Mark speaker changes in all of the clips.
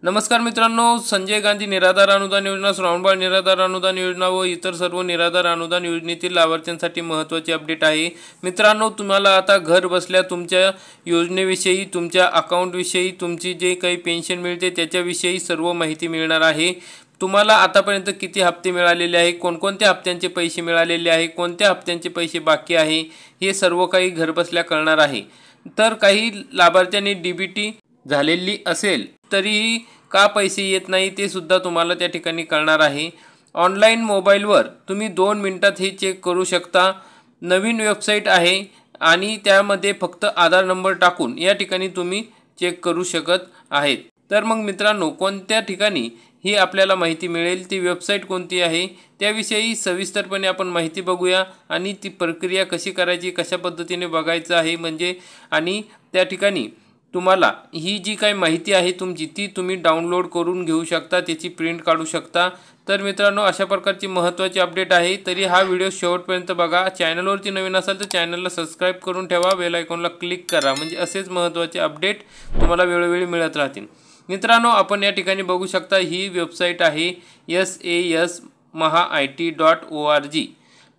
Speaker 1: नमस्कार मित्रांनो, संजय गांधी निराधार अनुदान योजना, श्रावणबाळ निराधार अनुदान योजना व इतर सर्व निराधार अनुदान योजनेतील लाभार्थ्यांसाठी महत्त्वाची अपडेट आहे। मित्रांनो, तुम्हाला आता घर बसल्या तुमच्या योजनेविषयी, तुमच्या अकाउंटविषयी, तुमची जे काही पेन्शन मिळते त्याच्याविषयी सर्व माहिती मिळणार आहे। तुम्हाला आतापर्यंत किती हप्ते मिळालेले आहे, कोणकोणत्या हप्त्यांचे पैसे मिळालेले आहे, कोणत्या हप्त्यांचे पैसे बाकी आहे, हे सर्व काही घरबसल्या कळणार आहे। तर काही लाभार्थ्यांनी डीबीटी झालेली असेल तरीही का पैसे येत नाही ते सुद्धा तुम्हाला त्या ठिकाणी कळणार आहे। ऑनलाईन मोबाईलवर तुम्ही 2 मिनिटात हे चेक करू शकता। नवीन वेबसाईट आहे आणि त्यामध्ये फक्त आधार नंबर टाकून या ठिकाणी तुम्ही चेक करू शकत आहेत। तर मग मित्रांनो, कोणत्या ठिकाणी ही आपल्याला माहिती मिळेल, ती वेबसाईट कोणती आहे त्याविषयी सविस्तरपणे आपण माहिती बघूया आणि ती प्रक्रिया कशी करायची, कशा पद्धतीने बघायचं आहे म्हणजे, आणि त्या ठिकाणी तुम्हाला ही जी काही माहिती आहे तुमची ती तुम्ही डाउनलोड करून घेऊ शकता, त्याची प्रिंट काढू शकता। तर मित्रांनो, अशा प्रकारची महत्त्वाची अपडेट आहे। तरी हा व्हिडिओ शेवटपर्यंत बघा। चॅनलवरती नवीन असाल तर चॅनलला सबस्क्राईब करून ठेवा, बेल आयकॉनला क्लिक करा, म्हणजे असेच महत्त्वाचे अपडेट तुम्हाला वेळोवेळी मिळत राहतील। मित्रांनो, आपण या ठिकाणी बघू शकता ही वेबसाईट आहे sasmahaIT.org।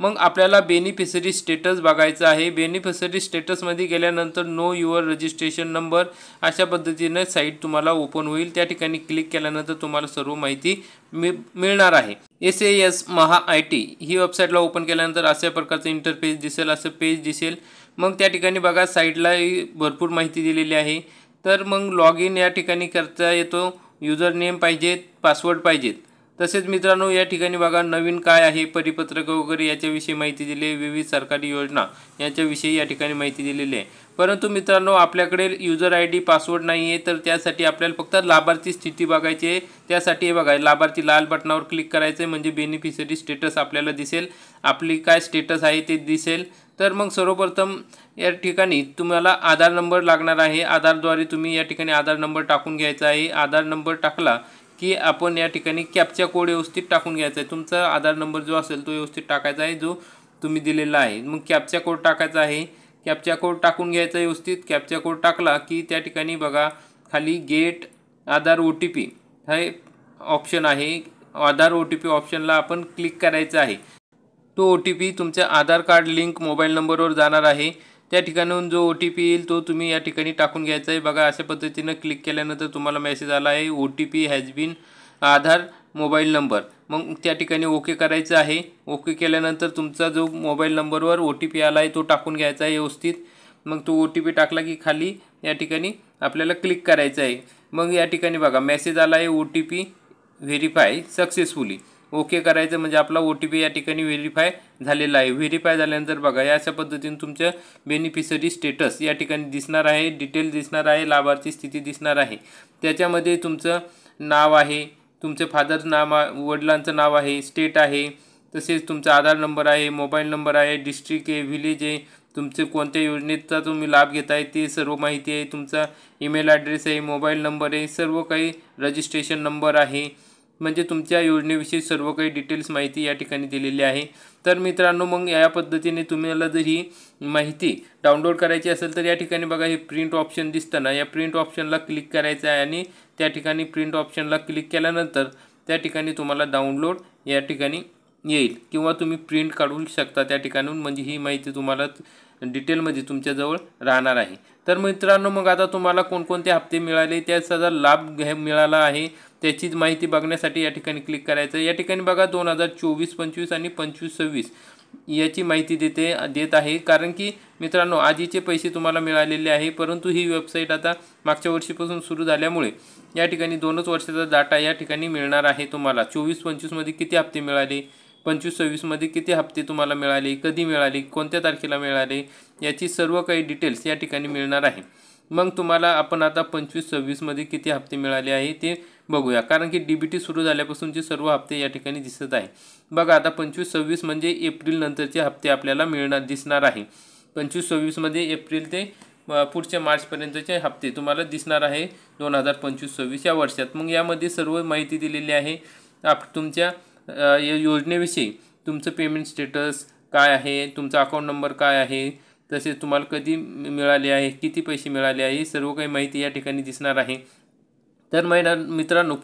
Speaker 1: मग आपल्याला बेनिफिशरी स्टेटस बघायचं आहे। बेनिफिशरी स्टेटसमध्ये गेल्यानंतर नो युअर रजिस्ट्रेशन नंबर अशा पद्धतीने साईट तुम्हाला ओपन होईल। त्या ठिकाणी क्लिक केल्यानंतर तुम्हाला सर्व माहिती मिळणार आहे। SASmahaIT ही वेबसाईटला ओपन केल्यानंतर अशा प्रकारचं इंटरफेस दिसेल, असं पेज दिसेल। मग त्या ठिकाणी बघा साईटला भरपूर माहिती दिलेली आहे। तर मग लॉग इन या ठिकाणी करता येतो, युजर नेम पाहिजेत, पासवर्ड पाहिजेत। तसेच मित्रांनो, या ठिकाणी बघा नवीन काय आहे, परिपत्रक वगैरे याच्याविषयी माहिती दिली आहे, विविध सरकारी योजना याच्याविषयी या ठिकाणी माहिती दिलेली आहे। परंतु मित्रांनो, आपल्याकडे युजर ID पासवर्ड नाही आहे, तर त्यासाठी आपल्याला फक्त लाभार्थी स्थिती बघायची आहे। त्यासाठी हे बघा, लाभार्थी लाल बटनावर क्लिक करायचं आहे म्हणजे बेनिफिशरी स्टेटस आपल्याला दिसेल, आपली काय स्टेटस आहे ते दिसेल। तर मग सर्वप्रथम या ठिकाणी तुम्हाला आधार नंबर लागणार आहे। आधारद्वारे तुम्ही या ठिकाणी आधार नंबर टाकून घ्यायचा आहे। आधार नंबर टाकला की आपण या ठिकाणी कॅप्चा कोड व्यवस्थित टाकून घ्यायचा आहे। तुमचा आधार नंबर जो असेल तो व्यवस्थित टाकायचा आहे, जो तुम्ही दिलेला आहे। मग कॅप्चा कोड टाकायचा आहे, कॅप्चा कोड टाकून घ्यायचा व्यवस्थित। कॅप्चा कोड टाकला की त्या ठिकाणी बघा खाली गेट आधार OTP हे ऑप्शन आहे। आधार OTP ऑप्शनला आपण क्लिक करायचं आहे। तो OTP तुमच्या आधार कार्ड लिंक मोबाईल नंबरवर जाणार आहे। त्या ठिकाणाहून जो OTP येईल तो तुम्ही या ठिकाणी टाकून घ्यायचा आहे। बघा अशा पद्धतीनं क्लिक केल्यानंतर तुम्हाला मेसेज आला आहे, OTP has been Aadhaar mobile number. मग त्या ठिकाणी ओके करायचं आहे। ओके केल्यानंतर तुमचा जो मोबाईल नंबरवर OTP आला आहे तो टाकून घ्यायचा आहे व्यवस्थित। मग तो OTP टाकला की खाली या ठिकाणी आपल्याला क्लिक करायचं आहे। मग या ठिकाणी बघा मेसेज आला आहे, OTP व्हेरीफाय सक्सेसफुली। ओके करायचं म्हणजे आपला OTP या ठिकाणी व्हेरीफाय झालेला आहे। व्हेरीफाय झाल्यानंतर बघा या अशा पद्धतीने तुमचं बेनिफिशरी स्टेटस या ठिकाणी दिसणार आहे, डिटेल दिसणार आहे, लाभार्थी स्थिती दिसणार आहे। त्याच्यामध्ये तुमचं नाव आहे, तुमचे फादरचं नाव, वडिलांचं नाव आहे, स्टेट आहे, तसेच तुमचा आधार नंबर आहे, मोबाईल नंबर आहे, डिस्ट्रिक्ट आहे, विलेज आहे, तुमचे कोणत्या योजनेचा तुम्ही लाभ घेताय ते सर्व माहिती आहे, तुमचा ईमेल ॲड्रेस आहे, मोबाईल नंबर आहे, सर्व काही रजिस्ट्रेशन नंबर आहे, म्हणजे तुमच्या योजनेविषयी सर्व काही डिटेल्स माहिती या ठिकाणी दिलेली आहे। तर मित्रांनो, मग या पद्धतीने तुम्हाला जर ही माहिती डाउनलोड करायची असेल तर या ठिकाणी बघा हे प्रिंट ऑप्शन दिसतं ना, या प्रिंट ऑप्शनला क्लिक करायचं आहे आणि त्या ठिकाणी प्रिंट ऑप्शनला क्लिक केल्यानंतर त्या ठिकाणी तुम्हाला डाउनलोड या ठिकाणी येईल किंवा तुम्ही प्रिंट काढू शकता त्या ठिकाणून, म्हणजे ही माहिती तुम्हाला डिटेलमध्ये तुमच्याजवळ राहणार आहे। तर मित्रांनो, मग आता तुम्हाला कोणकोणते हप्ते मिळाले, त्याचा लाभ मिळाला आहे त्याची माहिती बघण्यासाठी या ठिकाणी क्लिक करायचं। या ठिकाणी बघा 2024-25 आणि 25-26 याची माहिती देत आहे, कारण की मित्रांनो आधीचे पैसे तुम्हाला मिळालेले आहे, परंतु ही वेबसाईट आता मागच्या वर्षीपासून सुरू झाल्यामुळे या ठिकाणी 2च वर्षाचा डाटा या ठिकाणी मिळणार आहे तुम्हाला। 24-25 मध्ये किती हप्ते मिळाले, 25-26 मध्ये किती हप्ते तुम्हाला मिळाले, कधी मिळाले, कोणत्या तारखेला मिळाले, याची सर्व काही डिटेल्स या ठिकाणी मिळणार आहे। मग तुम्हाला आपण आता 25-26 मध्ये किती हप्ते मिळाले आहे ते बघूया, कारण की DBT सुरू झाल्यापासूनचे सर्व हप्ते या ठिकाणी दिसत आहे। बघा आता 25-26 म्हणजे एप्रिल नंतरचे हप्ते आपल्याला दिसणार आहे। 25-26 मध्ये एप्रिल ते पुढच्या मार्चपर्यंतचे हप्ते तुम्हाला दिसणार आहे 2025-26 या वर्षात। मग यामध्ये सर्व माहिती दिलेली आहे तुमच्या योजनेविषयी, तुमचं पेमेंट स्टेटस काय आहे, तुमचा अकाउंट नंबर काय आहे, तसेच तुम्हाला कधी मिळाले आहे, किती पैसे मिळाले आहे, सर्व काही माहिती या ठिकाणी दिसणार आहे। तर मित्रांनो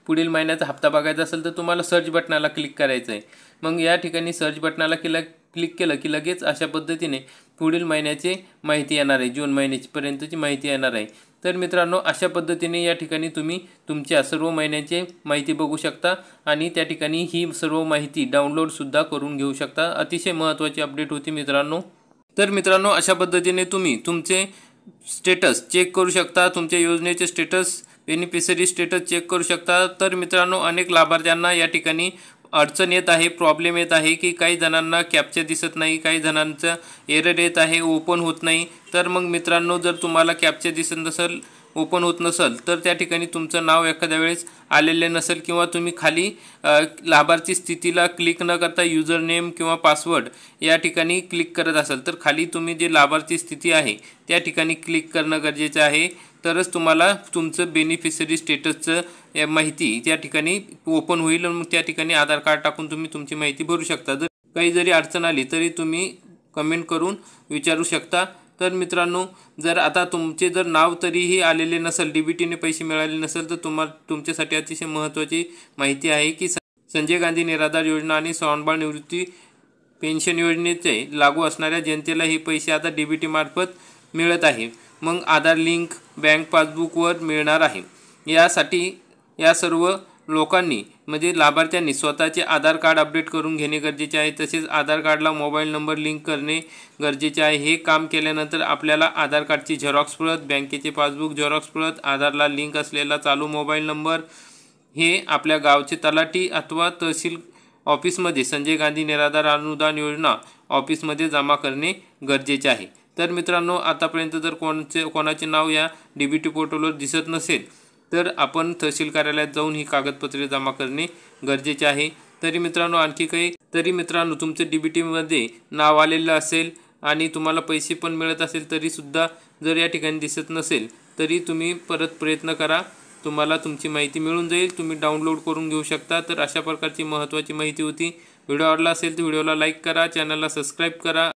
Speaker 1: पुढील महिन्याचा हप्ता बघायचा असेल तर तुम्हाला सर्च बटनाला क्लिक करायचं आहे. मग या ठिकाणी सर्च बटनाला क्लिक केलं की लगेच अशा पद्धतीने पुढील महिन्याची माहिती येणार आहे, जून महिन्यापर्यंतची माहिती येणार आहे. तर मित्रांनो अशा पद्धतीने या ठिकाणी तुम्ही तुमच्या सर्व महिन्याची माहिती बघू शकता आणि त्या ठिकाणी ही सर्व माहिती डाउनलोडसुद्धा करून घेऊ शकता. अतिशय महत्त्वाची अपडेट होती मित्रांनो. तर मित्रांनो अशा पद्धतीने तुम्ही तुमचे स्टेटस चेक करू शकता, तुमच्या योजनेचे स्टेटस, बेनिफिशरी स्टेटस चेक करू शकता. तर मित्रांनो अनेक लाभार्थ्यांना या ठिकाणी अडचण येत आहे, प्रॉब्लेम येत आहे की काही जणांना कॅप्चा दिसत नाही, काही जणांचा एरर येत आहे, ओपन होत नाही. तर मग मित्रांनो जर तुम्हाला कॅप्चा दिसत नसेल, ओपन होत नसेल तर त्या ठिकाणी तुमचं नाव एखाद्या वेळेस आलेले नसेल किंवा तुम्ही खाली लाभार्थी स्थितीला क्लिक न करता युजर नेम किंवा पासवर्ड या ठिकाणी क्लिक करत असाल तर खाली तुम्ही जे लाभार्थी स्थिती आहे त्या ठिकाणी क्लिक करणं गरजेचं आहे. तरच तुम्हाला तुमचं बेनिफिशरी स्टेटसचं माहिती त्या ठिकाणी ओपन होईल. मग त्या ठिकाणी आधार कार्ड टाकून तुम्ही तुमची माहिती भरू शकता. जर काही जरी अडचण आली तरी तुम्ही कमेंट करून विचारू शकता. तर मित्रांनो जर आता तुमचे जर नाव तरीही आलेले नसेल, DBTने पैसे मिळाले नसेल तर तुमच्यासाठी अतिशय महत्त्वाची माहिती आहे की संजय गांधी निराधार योजना आणि स्वावलंबन निवृत्ती पेन्शन योजनेचे लागू असणाऱ्या जनतेला हे पैसे आता DBT मार्फत मिळत आहे. मग आधार लिंक बँक पासबुकवर मिळणार आहे. यासाठी या सर्व लोकांनी म्हणजे लाभार्थ्यांनी स्वतःचे आधार कार्ड अपडेट करून घेणे गरजेचे आहे. तसेच आधार कार्डला मोबाईल नंबर लिंक करणे गरजेचे आहे. हे काम केल्यानंतर आपल्याला आधार कार्डची झेरॉक्स प्रत, बँकेचे पासबुक झेरॉक्स प्रत, आधारला लिंक असलेला चालू मोबाईल नंबर हे आपल्या गावचे तलाठी अथवा तहसील ऑफिसमध्ये संजय गांधी निराधार अनुदान योजना ऑफिसमध्ये जमा करणे गरजेचे आहे. तर मित्रांनो आतापर्यंत जर कोणाचे नाव या DBT पोर्टलवर दिसत नसेल तर आपण तहसील कार्यालयात जाऊन ही कागदपत्रे जमा करणे गरजेचे आहे. तरी मित्रांनो तुमचं DBTमध्ये नाव आलेलं असेल आणि तुम्हाला पैसे पण मिळत असेल तरीसुद्धा जर या ठिकाणी दिसत नसेल तरी तुम्ही परत प्रयत्न करा, तुम्हाला तुमची माहिती मिळून जाईल, तुम्ही डाउनलोड करून घेऊ शकता. तर अशा प्रकारची महत्त्वाची माहिती होती. व्हिडिओ आवडला असेल तर व्हिडिओला लाईक करा, चॅनलला सबस्क्राईब करा.